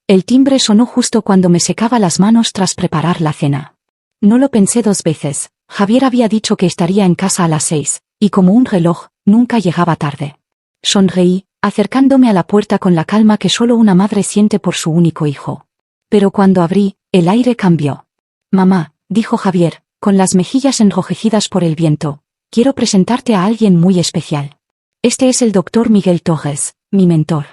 El timbre sonó justo cuando me secaba las manos tras preparar la cena. No lo pensé 2 veces. Javier había dicho que estaría en casa a las 6, y como un reloj, nunca llegaba tarde. Sonreí, acercándome a la puerta con la calma que solo una madre siente por su único hijo. Pero cuando abrí, el aire cambió. Mamá, dijo Javier, con las mejillas enrojecidas por el viento, quiero presentarte a alguien muy especial. Este es el doctor Miguel Torres, mi mentor.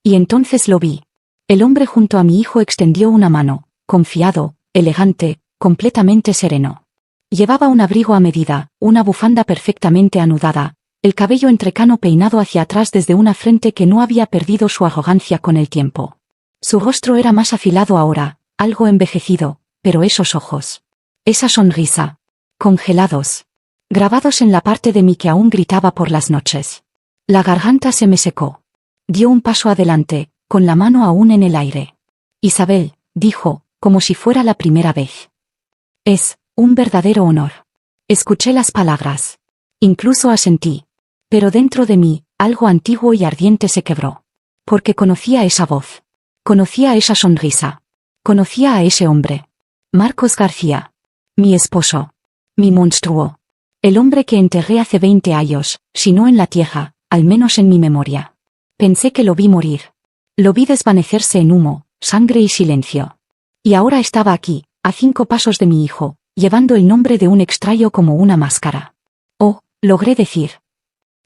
Y entonces lo vi. El hombre junto a mi hijo extendió una mano, confiado, elegante, completamente sereno. Llevaba un abrigo a medida, una bufanda perfectamente anudada, el cabello entrecano peinado hacia atrás desde una frente que no había perdido su arrogancia con el tiempo. Su rostro era más afilado ahora, algo envejecido, pero esos ojos. Esa sonrisa. Congelados. Grabados en la parte de mí que aún gritaba por las noches. La garganta se me secó. Dio un paso adelante, con la mano aún en el aire. Isabel, dijo, como si fuera la primera vez. Es un verdadero honor. Escuché las palabras. Incluso asentí. Pero dentro de mí, algo antiguo y ardiente se quebró. Porque conocía esa voz. Conocía esa sonrisa. Conocía a ese hombre. Marcos García. Mi esposo. Mi monstruo. El hombre que enterré hace 20 años, si no en la tierra, al menos en mi memoria. Pensé que lo vi morir. Lo vi desvanecerse en humo, sangre y silencio. Y ahora estaba aquí, a 5 pasos de mi hijo, llevando el nombre de un extraño como una máscara. Oh, logré decir.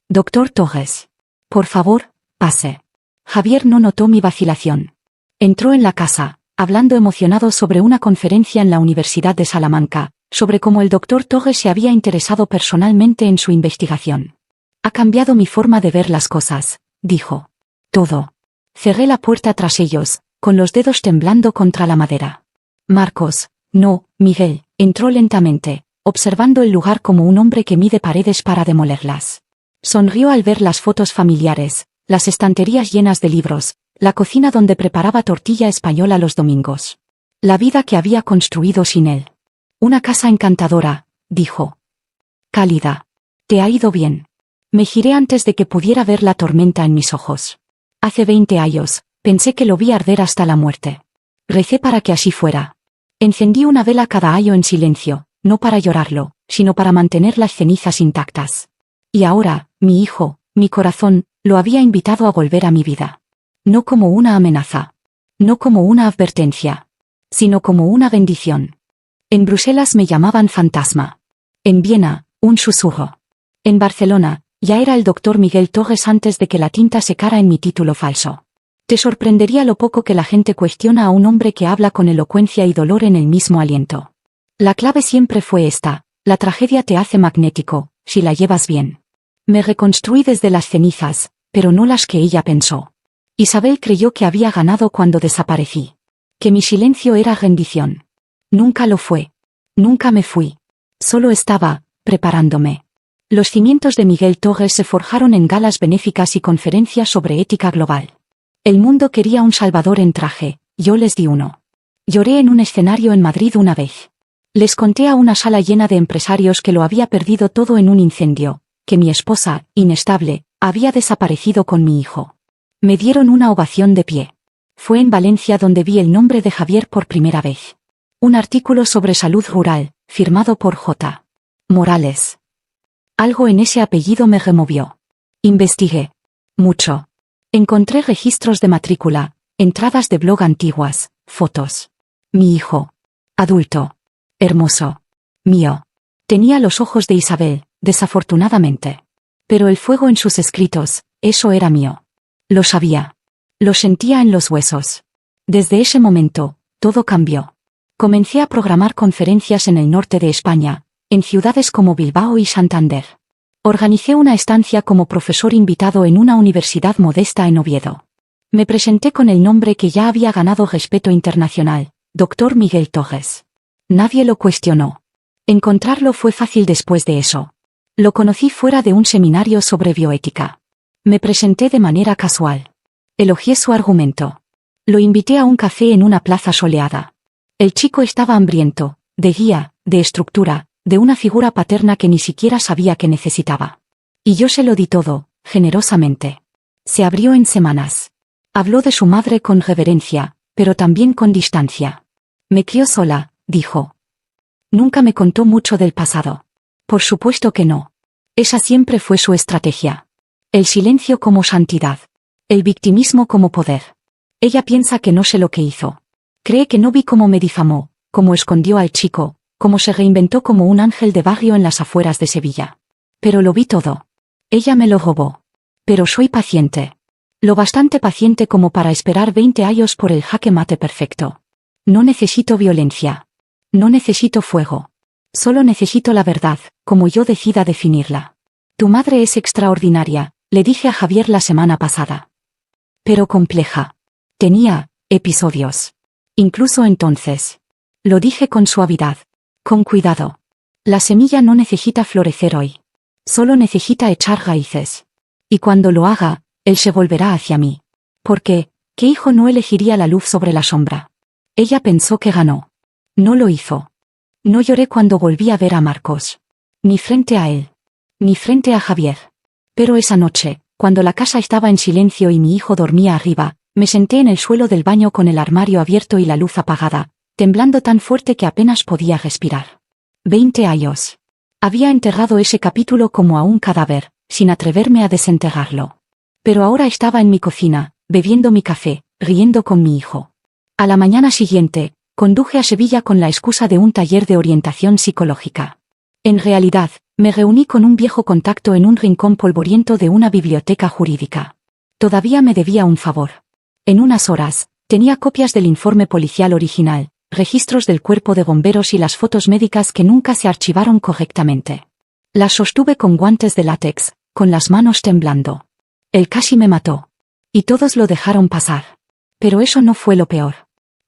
Doctor Torres. Por favor, pase. Javier no notó mi vacilación. Entró en la casa, hablando emocionado sobre una conferencia en la Universidad de Salamanca, sobre cómo el doctor Torres se había interesado personalmente en su investigación. Ha cambiado mi forma de ver las cosas, dijo. Todo. Cerré la puerta tras ellos, con los dedos temblando contra la madera. Marcos, no, Miguel, entró lentamente, observando el lugar como un hombre que mide paredes para demolerlas. Sonrió al ver las fotos familiares, las estanterías llenas de libros, la cocina donde preparaba tortilla española los domingos. La vida que había construido sin él. Una casa encantadora, dijo. Cálida. Te ha ido bien. Me giré antes de que pudiera ver la tormenta en mis ojos. Hace 20 años, pensé que lo vi arder hasta la muerte. Recé para que así fuera. Encendí una vela cada año en silencio, no para llorarlo, sino para mantener las cenizas intactas. Y ahora, mi hijo, mi corazón, lo había invitado a volver a mi vida. No como una amenaza. No como una advertencia. Sino como una bendición. En Bruselas me llamaban fantasma. En Viena, un susurro. En Barcelona, ya era el doctor Miguel Torres antes de que la tinta secara en mi título falso. Te sorprendería lo poco que la gente cuestiona a un hombre que habla con elocuencia y dolor en el mismo aliento. La clave siempre fue esta: la tragedia te hace magnético, si la llevas bien. Me reconstruí desde las cenizas, pero no las que ella pensó. Isabel creyó que había ganado cuando desaparecí. Que mi silencio era rendición. Nunca lo fue. Nunca me fui. Solo estaba, preparándome. Los cimientos de Miguel Torres se forjaron en galas benéficas y conferencias sobre ética global. El mundo quería un salvador en traje, yo les di uno. Lloré en un escenario en Madrid una vez. Les conté a una sala llena de empresarios que lo había perdido todo en un incendio, que mi esposa, inestable, había desaparecido con mi hijo. Me dieron una ovación de pie. Fue en Valencia donde vi el nombre de Javier por primera vez. Un artículo sobre salud rural, firmado por J. Morales. Algo en ese apellido me removió. Investigué. Mucho. Encontré registros de matrícula, entradas de blog antiguas, fotos. Mi hijo. Adulto. Hermoso. Mío. Tenía los ojos de Isabel, desafortunadamente. Pero el fuego en sus escritos, eso era mío. Lo sabía. Lo sentía en los huesos. Desde ese momento, todo cambió. Comencé a programar conferencias en el norte de España, en ciudades como Bilbao y Santander. Organicé una estancia como profesor invitado en una universidad modesta en Oviedo. Me presenté con el nombre que ya había ganado respeto internacional, Dr. Miguel Torres. Nadie lo cuestionó. Encontrarlo fue fácil después de eso. Lo conocí fuera de un seminario sobre bioética. Me presenté de manera casual. Elogié su argumento. Lo invité a un café en una plaza soleada. El chico estaba hambriento, de guía, de estructura, de una figura paterna que ni siquiera sabía que necesitaba. Y yo se lo di todo, generosamente. Se abrió en semanas. Habló de su madre con reverencia, pero también con distancia. Me crió sola, dijo. Nunca me contó mucho del pasado. Por supuesto que no. Esa siempre fue su estrategia. El silencio como santidad. El victimismo como poder. Ella piensa que no sé lo que hizo. Cree que no vi cómo me difamó, cómo escondió al chico, cómo se reinventó como un ángel de barrio en las afueras de Sevilla. Pero lo vi todo. Ella me lo robó. Pero soy paciente. Lo bastante paciente como para esperar 20 años por el jaque mate perfecto. No necesito violencia. No necesito fuego. Solo necesito la verdad, como yo decida definirla. Tu madre es extraordinaria, le dije a Javier la semana pasada. Pero compleja. Tenía episodios. Incluso entonces. Lo dije con suavidad. Con cuidado. La semilla no necesita florecer hoy. Solo necesita echar raíces. Y cuando lo haga, él se volverá hacia mí. Porque, ¿qué hijo no elegiría la luz sobre la sombra? Ella pensó que ganó. No lo hizo. No lloré cuando volví a ver a Marcos. Ni frente a él. Ni frente a Javier. Pero esa noche, cuando la casa estaba en silencio y mi hijo dormía arriba, me senté en el suelo del baño con el armario abierto y la luz apagada, temblando tan fuerte que apenas podía respirar. 20 años. Había enterrado ese capítulo como a un cadáver, sin atreverme a desenterrarlo. Pero ahora estaba en mi cocina, bebiendo mi café, riendo con mi hijo. A la mañana siguiente, conduje a Sevilla con la excusa de un taller de orientación psicológica. En realidad, me reuní con un viejo contacto en un rincón polvoriento de una biblioteca jurídica. Todavía me debía un favor. En unas horas, tenía copias del informe policial original, registros del cuerpo de bomberos y las fotos médicas que nunca se archivaron correctamente. Las sostuve con guantes de látex, con las manos temblando. Él casi me mató. Y todos lo dejaron pasar. Pero eso no fue lo peor.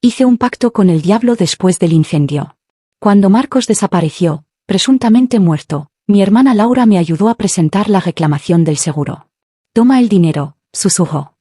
Hice un pacto con el diablo después del incendio. Cuando Marcos desapareció, presuntamente muerto, mi hermana Laura me ayudó a presentar la reclamación del seguro. Toma el dinero, susurró.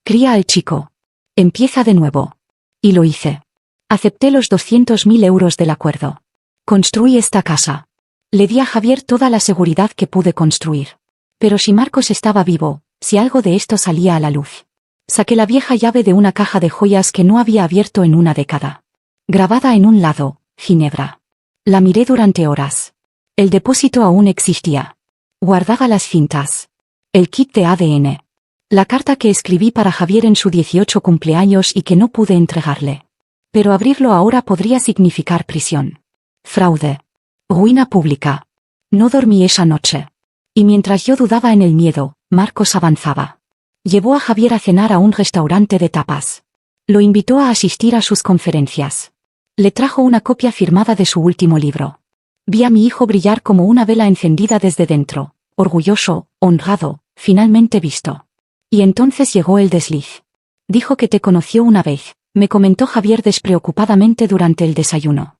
Cría al chico. Empieza de nuevo. Y lo hice. Acepté los 200.000 euros del acuerdo. Construí esta casa. Le di a Javier toda la seguridad que pude construir. Pero si Marcos estaba vivo, si algo de esto salía a la luz. Saqué la vieja llave de una caja de joyas que no había abierto en una década. Grabada en un lado, Ginebra. La miré durante horas. El depósito aún existía. Guardaba las cintas. El kit de ADN. La carta que escribí para Javier en su 18 cumpleaños y que no pude entregarle. Pero abrirlo ahora podría significar prisión. Fraude. Ruina pública. No dormí esa noche. Y mientras yo dudaba en el miedo, Marcos avanzaba. Llevó a Javier a cenar a un restaurante de tapas. Lo invitó a asistir a sus conferencias. Le trajo una copia firmada de su último libro. Vi a mi hijo brillar como una vela encendida desde dentro, orgulloso, honrado, finalmente visto. Y entonces llegó el desliz. Dijo que te conoció una vez, me comentó Javier despreocupadamente durante el desayuno.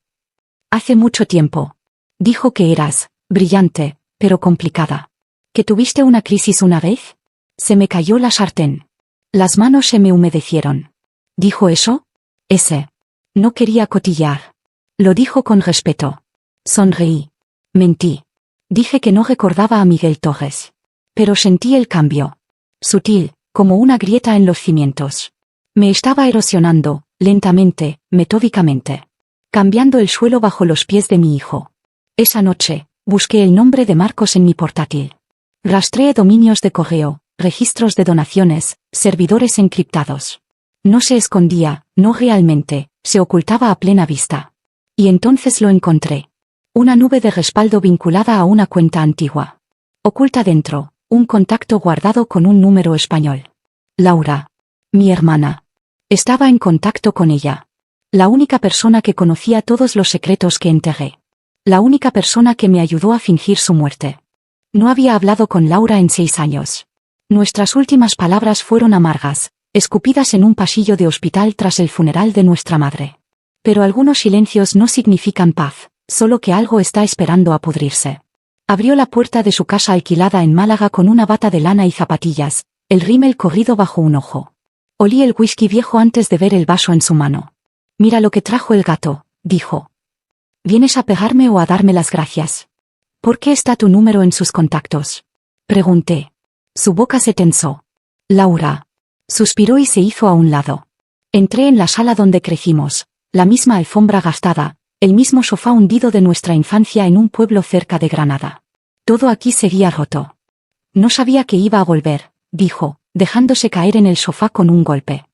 Hace mucho tiempo. Dijo que eras brillante, pero complicada. ¿Que tuviste una crisis una vez? Se me cayó la sartén. Las manos se me humedecieron. ¿Dijo eso? Ese. No quería cotillear. Lo dijo con respeto. Sonreí. Mentí. Dije que no recordaba a Miguel Torres. Pero sentí el cambio. Sutil, como una grieta en los cimientos. Me estaba erosionando, lentamente, metódicamente. Cambiando el suelo bajo los pies de mi hijo. Esa noche, busqué el nombre de Marcos en mi portátil. Rastreé dominios de correo, registros de donaciones, servidores encriptados. No se escondía, no realmente, se ocultaba a plena vista. Y entonces lo encontré. Una nube de respaldo vinculada a una cuenta antigua. Oculta dentro, un contacto guardado con un número español. Laura. Mi hermana. Estaba en contacto con ella. La única persona que conocía todos los secretos que enterré. La única persona que me ayudó a fingir su muerte. No había hablado con Laura en 6 años. Nuestras últimas palabras fueron amargas, escupidas en un pasillo de hospital tras el funeral de nuestra madre. Pero algunos silencios no significan paz, solo que algo está esperando a pudrirse. Abrió la puerta de su casa alquilada en Málaga con una bata de lana y zapatillas, el rímel corrido bajo un ojo. Olí el whisky viejo antes de ver el vaso en su mano. Mira lo que trajo el gato, dijo. ¿Vienes a pegarme o a darme las gracias? ¿Por qué está tu número en sus contactos? Pregunté. Su boca se tensó. Laura. Suspiró y se hizo a un lado. Entré en la sala donde crecimos, la misma alfombra gastada, el mismo sofá hundido de nuestra infancia en un pueblo cerca de Granada. Todo aquí seguía roto. No sabía que iba a volver, dijo, dejándose caer en el sofá con un golpe.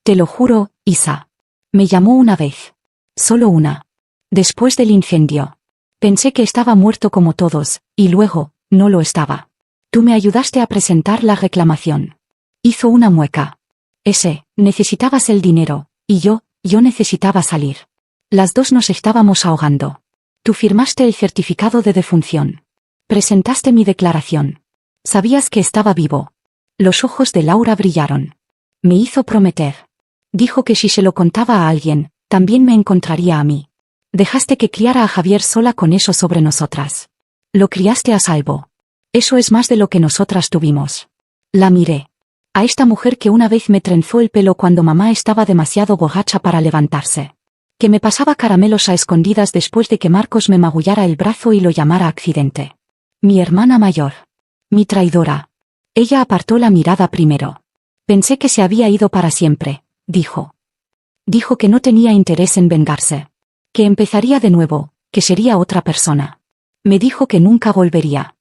Te lo juro, Isa. Me llamó una vez. Solo una. Después del incendio. Pensé que estaba muerto como todos, y luego, no lo estaba. Tú me ayudaste a presentar la reclamación. Hizo una mueca. Necesitabas el dinero, y yo necesitaba salir. Las dos nos estábamos ahogando. Tú firmaste el certificado de defunción. Presentaste mi declaración. Sabías que estaba vivo. Los ojos de Laura brillaron. Me hizo prometer. Dijo que si se lo contaba a alguien, también me encontraría a mí. Dejaste que criara a Javier sola con eso sobre nosotras. Lo criaste a salvo. Eso es más de lo que nosotras tuvimos. La miré. A esta mujer que una vez me trenzó el pelo cuando mamá estaba demasiado borracha para levantarse. Que me pasaba caramelos a escondidas después de que Marcos me magullara el brazo y lo llamara accidente. Mi hermana mayor. Mi traidora. Ella apartó la mirada primero. Pensé que se había ido para siempre, dijo. Dijo que no tenía interés en vengarse. Que empezaría de nuevo, que sería otra persona. Me dijo que nunca volvería.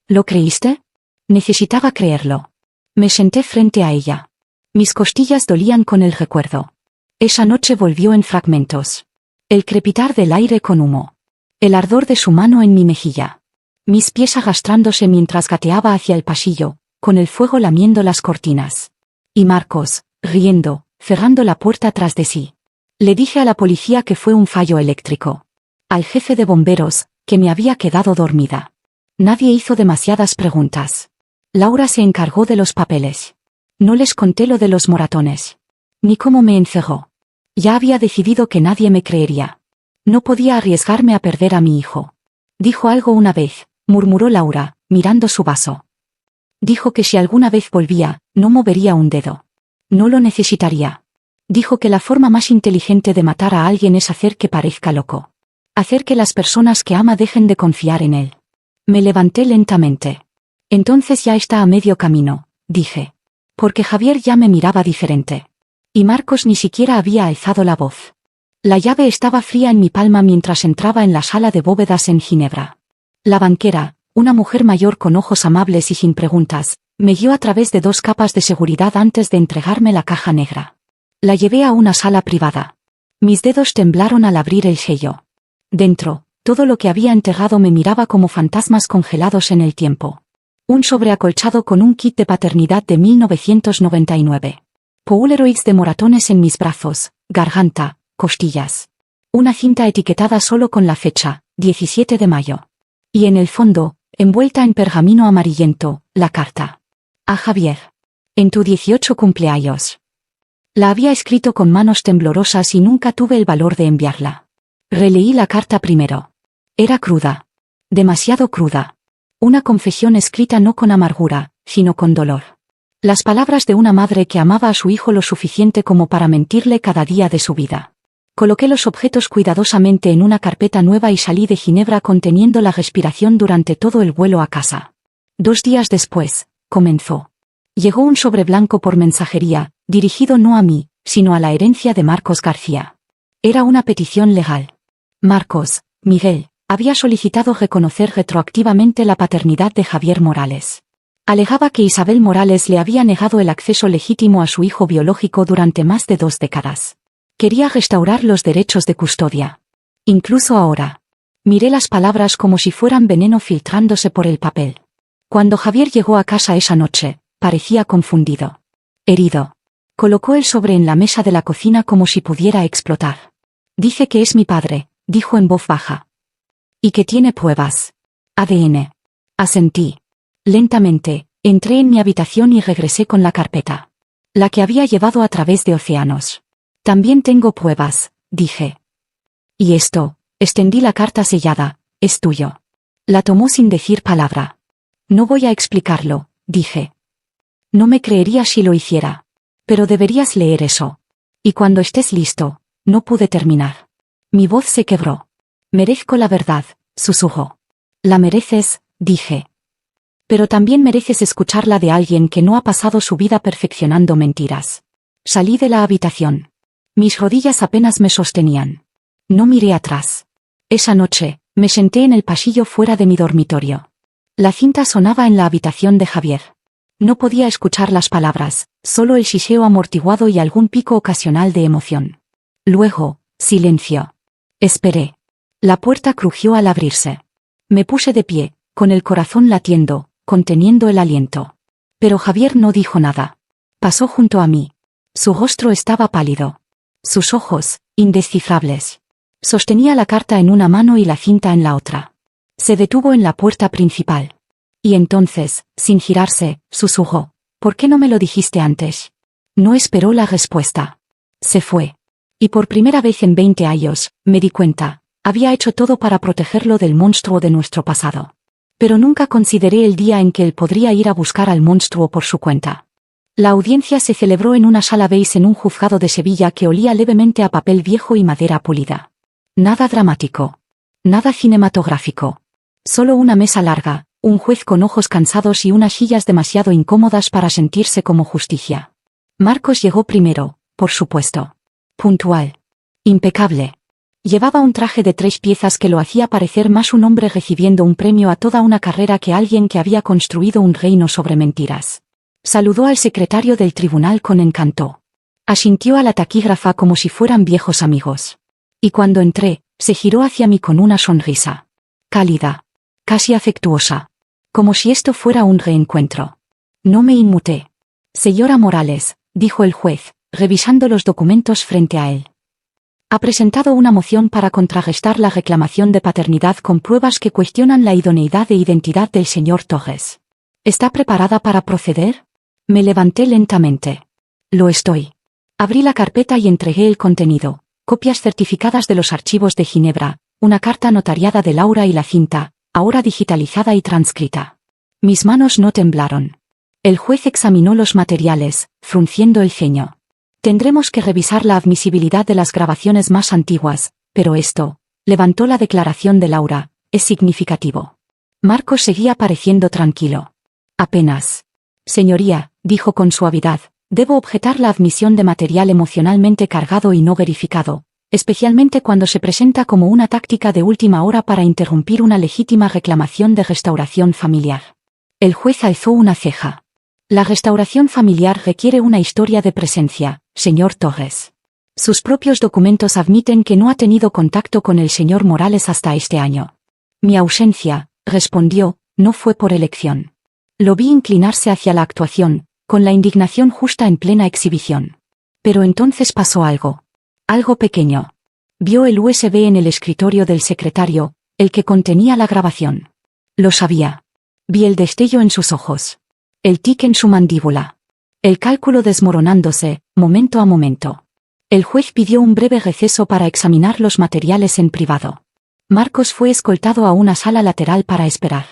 ¿Lo creíste? Necesitaba creerlo. Me senté frente a ella. Mis costillas dolían con el recuerdo. Esa noche volvió en fragmentos. El crepitar del aire con humo. El ardor de su mano en mi mejilla. Mis pies arrastrándose mientras gateaba hacia el pasillo, con el fuego lamiendo las cortinas. Y Marcos, riendo, cerrando la puerta tras de sí. Le dije a la policía que fue un fallo eléctrico. Al jefe de bomberos, que me había quedado dormida. Nadie hizo demasiadas preguntas. Laura se encargó de los papeles. No les conté lo de los moratones. Ni cómo me encerró. Ya había decidido que nadie me creería. No podía arriesgarme a perder a mi hijo. Dijo algo una vez, murmuró Laura, mirando su vaso. Dijo que si alguna vez volvía, no movería un dedo. No lo necesitaría. Dijo que la forma más inteligente de matar a alguien es hacer que parezca loco. Hacer que las personas que ama dejen de confiar en él. Me levanté lentamente. Entonces ya está a medio camino, dije. Porque Javier ya me miraba diferente. Y Marcos ni siquiera había alzado la voz. La llave estaba fría en mi palma mientras entraba en la sala de bóvedas en Ginebra. La banquera, una mujer mayor con ojos amables y sin preguntas, me guió a través de 2 capas de seguridad antes de entregarme la caja negra. La llevé a una sala privada. Mis dedos temblaron al abrir el sello. Dentro, todo lo que había enterrado me miraba como fantasmas congelados en el tiempo. Un sobreacolchado con un kit de paternidad de 1999. Polaroids de moratones en mis brazos, garganta, costillas. Una cinta etiquetada solo con la fecha, 17 de mayo. Y en el fondo, envuelta en pergamino amarillento, la carta. A Javier. En tu 18 cumpleaños. La había escrito con manos temblorosas y nunca tuve el valor de enviarla. Releí la carta primero. Era cruda. Demasiado cruda. Una confesión escrita no con amargura, sino con dolor. Las palabras de una madre que amaba a su hijo lo suficiente como para mentirle cada día de su vida. Coloqué los objetos cuidadosamente en una carpeta nueva y salí de Ginebra conteniendo la respiración durante todo el vuelo a casa. 2 días después, comenzó. Llegó un sobre blanco por mensajería, dirigido no a mí, sino a la herencia de Marcos García. Era una petición legal. Marcos, Miguel, había solicitado reconocer retroactivamente la paternidad de Javier Morales. Alegaba que Isabel Morales le había negado el acceso legítimo a su hijo biológico durante más de 2 décadas. Quería restaurar los derechos de custodia. Incluso ahora. Miré las palabras como si fueran veneno filtrándose por el papel. Cuando Javier llegó a casa esa noche, parecía confundido. Herido. Colocó el sobre en la mesa de la cocina como si pudiera explotar. Dice que es mi padre, dijo en voz baja. Y que tiene pruebas. ADN. Asentí. Lentamente, entré en mi habitación y regresé con la carpeta. La que había llevado a través de océanos. También tengo pruebas, dije. Y esto, extendí la carta sellada, es tuyo. La tomó sin decir palabra. No voy a explicarlo, dije. No me creerías si lo hiciera. Pero deberías leer eso. Y cuando estés listo, no pude terminar. Mi voz se quebró. Merezco la verdad, susurró. La mereces, dije. Pero también mereces escucharla de alguien que no ha pasado su vida perfeccionando mentiras. Salí de la habitación. Mis rodillas apenas me sostenían. No miré atrás. Esa noche, me senté en el pasillo fuera de mi dormitorio. La cinta sonaba en la habitación de Javier. No podía escuchar las palabras, solo el siseo amortiguado y algún pico ocasional de emoción. Luego, silencio. Esperé. La puerta crujió al abrirse. Me puse de pie, con el corazón latiendo, conteniendo el aliento. Pero Javier no dijo nada. Pasó junto a mí. Su rostro estaba pálido. Sus ojos, indescifrables. Sostenía la carta en una mano y la cinta en la otra. Se detuvo en la puerta principal. Y entonces, sin girarse, susurró: ¿Por qué no me lo dijiste antes? No esperó la respuesta. Se fue. Y por primera vez en 20 años, me di cuenta, había hecho todo para protegerlo del monstruo de nuestro pasado. Pero nunca consideré el día en que él podría ir a buscar al monstruo por su cuenta. La audiencia se celebró en una sala beige en un juzgado de Sevilla que olía levemente a papel viejo y madera pulida. Nada dramático. Nada cinematográfico. Solo una mesa larga, un juez con ojos cansados y unas sillas demasiado incómodas para sentirse como justicia. Marcos llegó primero, por supuesto. Puntual. Impecable. Llevaba un traje de 3 piezas que lo hacía parecer más un hombre recibiendo un premio a toda una carrera que alguien que había construido un reino sobre mentiras. Saludó al secretario del tribunal con encanto. Asintió a la taquígrafa como si fueran viejos amigos. Y cuando entré, se giró hacia mí con una sonrisa. Cálida. Casi afectuosa. Como si esto fuera un reencuentro. No me inmuté. Señora Morales, dijo el juez, revisando los documentos frente a él. Ha presentado una moción para contrarrestar la reclamación de paternidad con pruebas que cuestionan la idoneidad e identidad del señor Torres. ¿Está preparada para proceder? Me levanté lentamente. Lo estoy. Abrí la carpeta y entregué el contenido: copias certificadas de los archivos de Ginebra, una carta notariada de Laura y la cinta, ahora digitalizada y transcrita. Mis manos no temblaron. El juez examinó los materiales, frunciendo el ceño. Tendremos que revisar la admisibilidad de las grabaciones más antiguas, pero esto, levantó la declaración de Laura, es significativo. Marcos seguía pareciendo tranquilo. Apenas. Señoría, dijo con suavidad, debo objetar la admisión de material emocionalmente cargado y no verificado, especialmente cuando se presenta como una táctica de última hora para interrumpir una legítima reclamación de restauración familiar. El juez alzó una ceja. La restauración familiar requiere una historia de presencia, señor Torres. Sus propios documentos admiten que no ha tenido contacto con el señor Morales hasta este año. Mi ausencia, respondió, no fue por elección. Lo vi inclinarse hacia la actuación, con la indignación justa en plena exhibición. Pero entonces pasó algo. Algo pequeño. Vio el USB en el escritorio del secretario, el que contenía la grabación. Lo sabía. Vi el destello en sus ojos. El tic en su mandíbula. El cálculo desmoronándose, momento a momento. El juez pidió un breve receso para examinar los materiales en privado. Marcos fue escoltado a una sala lateral para esperar.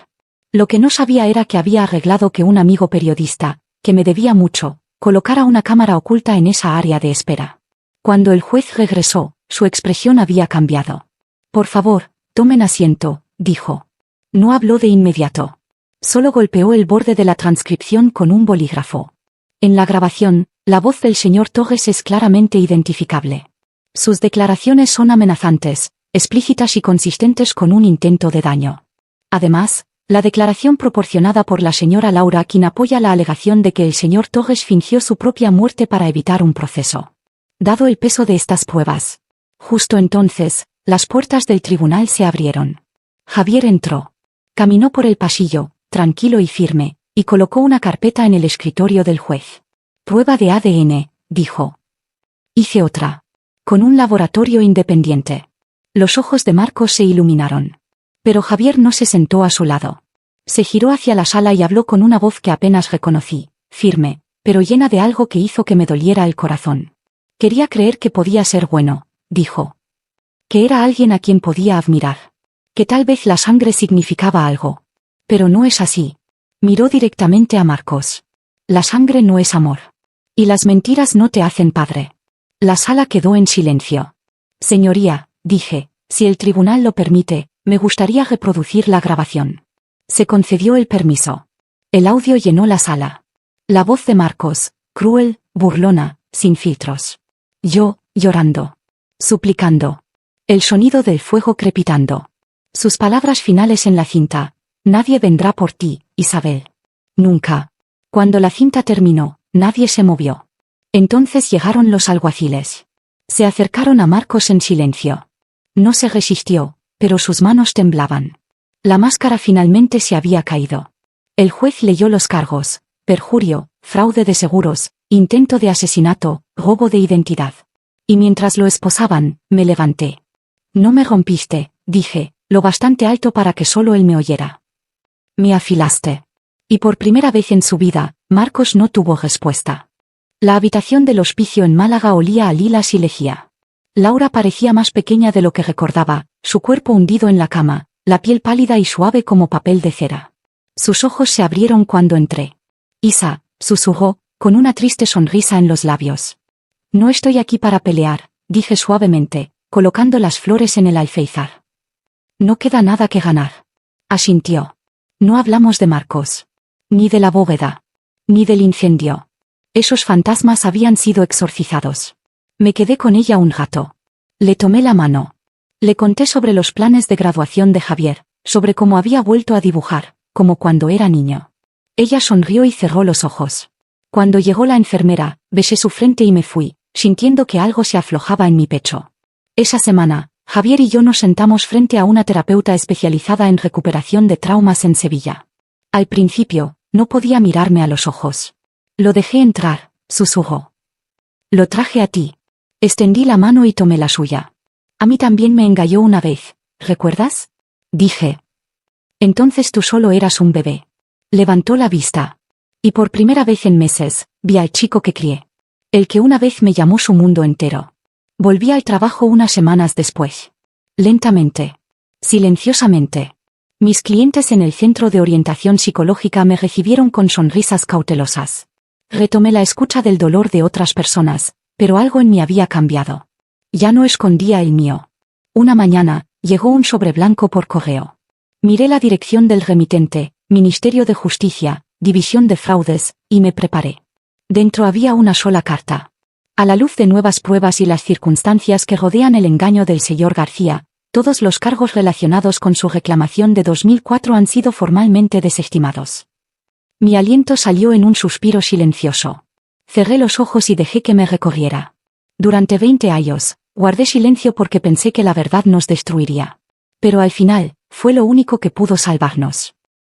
Lo que no sabía era que había arreglado que un amigo periodista, que me debía mucho, colocara una cámara oculta en esa área de espera. Cuando el juez regresó, su expresión había cambiado. Por favor, tomen asiento, dijo. No habló de inmediato. Solo golpeó el borde de la transcripción con un bolígrafo. En la grabación, la voz del señor Torres es claramente identificable. Sus declaraciones son amenazantes, explícitas y consistentes con un intento de daño. Además, la declaración proporcionada por la señora Laura, quien apoya la alegación de que el señor Torres fingió su propia muerte para evitar un proceso. Dado el peso de estas pruebas, justo entonces, las puertas del tribunal se abrieron. Javier entró. Caminó por el pasillo, tranquilo y firme, y colocó una carpeta en el escritorio del juez. Prueba de ADN, dijo. Hice otra. Con un laboratorio independiente. Los ojos de Marcos se iluminaron. Pero Javier no se sentó a su lado. Se giró hacia la sala y habló con una voz que apenas reconocí, firme, pero llena de algo que hizo que me doliera el corazón. Quería creer que podía ser bueno, dijo. Que era alguien a quien podía admirar. Que tal vez la sangre significaba algo. Pero no es así. Miró directamente a Marcos. La sangre no es amor. Y las mentiras no te hacen padre. La sala quedó en silencio. Señoría, dije, si el tribunal lo permite, me gustaría reproducir la grabación. Se concedió el permiso. El audio llenó la sala. La voz de Marcos, cruel, burlona, sin filtros. Yo, llorando. Suplicando. El sonido del fuego crepitando. Sus palabras finales en la cinta. Nadie vendrá por ti, Isabel. Nunca. Cuando la cinta terminó, nadie se movió. Entonces llegaron los alguaciles. Se acercaron a Marcos en silencio. No se resistió, pero sus manos temblaban. La máscara finalmente se había caído. El juez leyó los cargos: perjurio, fraude de seguros, intento de asesinato, robo de identidad. Y mientras lo esposaban, me levanté. No me rompiste, dije, lo bastante alto para que solo él me oyera. Me afilaste. Y por primera vez en su vida, Marcos no tuvo respuesta. La habitación del hospicio en Málaga olía a lilas y lejía. Laura parecía más pequeña de lo que recordaba, su cuerpo hundido en la cama, la piel pálida y suave como papel de cera. Sus ojos se abrieron cuando entré. Isa, susurró, con una triste sonrisa en los labios. No estoy aquí para pelear, dije suavemente, colocando las flores en el alféizar. No queda nada que ganar. Asintió. No hablamos de Marcos. Ni de la bóveda. Ni del incendio. Esos fantasmas habían sido exorcizados. Me quedé con ella un rato. Le tomé la mano. Le conté sobre los planes de graduación de Javier, sobre cómo había vuelto a dibujar, como cuando era niño. Ella sonrió y cerró los ojos. Cuando llegó la enfermera, besé su frente y me fui, sintiendo que algo se aflojaba en mi pecho. Esa semana, Javier y yo nos sentamos frente a una terapeuta especializada en recuperación de traumas en Sevilla. Al principio, no podía mirarme a los ojos. Lo dejé entrar, susurró. Lo traje a ti. Extendí la mano y tomé la suya. A mí también me engañó una vez, ¿recuerdas? Dije. Entonces tú solo eras un bebé. Levantó la vista. Y por primera vez en meses, vi al chico que crié. El que una vez me llamó su mundo entero. Volví al trabajo unas semanas después. Lentamente. Silenciosamente. Mis clientes en el centro de orientación psicológica me recibieron con sonrisas cautelosas. Retomé la escucha del dolor de otras personas, pero algo en mí había cambiado. Ya no escondía el mío. Una mañana, llegó un sobre blanco por correo. Miré la dirección del remitente, Ministerio de Justicia, División de Fraudes, y me preparé. Dentro había una sola carta. A la luz de nuevas pruebas y las circunstancias que rodean el engaño del señor García, todos los cargos relacionados con su reclamación de 2004 han sido formalmente desestimados. Mi aliento salió en un suspiro silencioso. Cerré los ojos y dejé que me recorriera. Durante 20 años, guardé silencio porque pensé que la verdad nos destruiría. Pero al final, fue lo único que pudo salvarnos.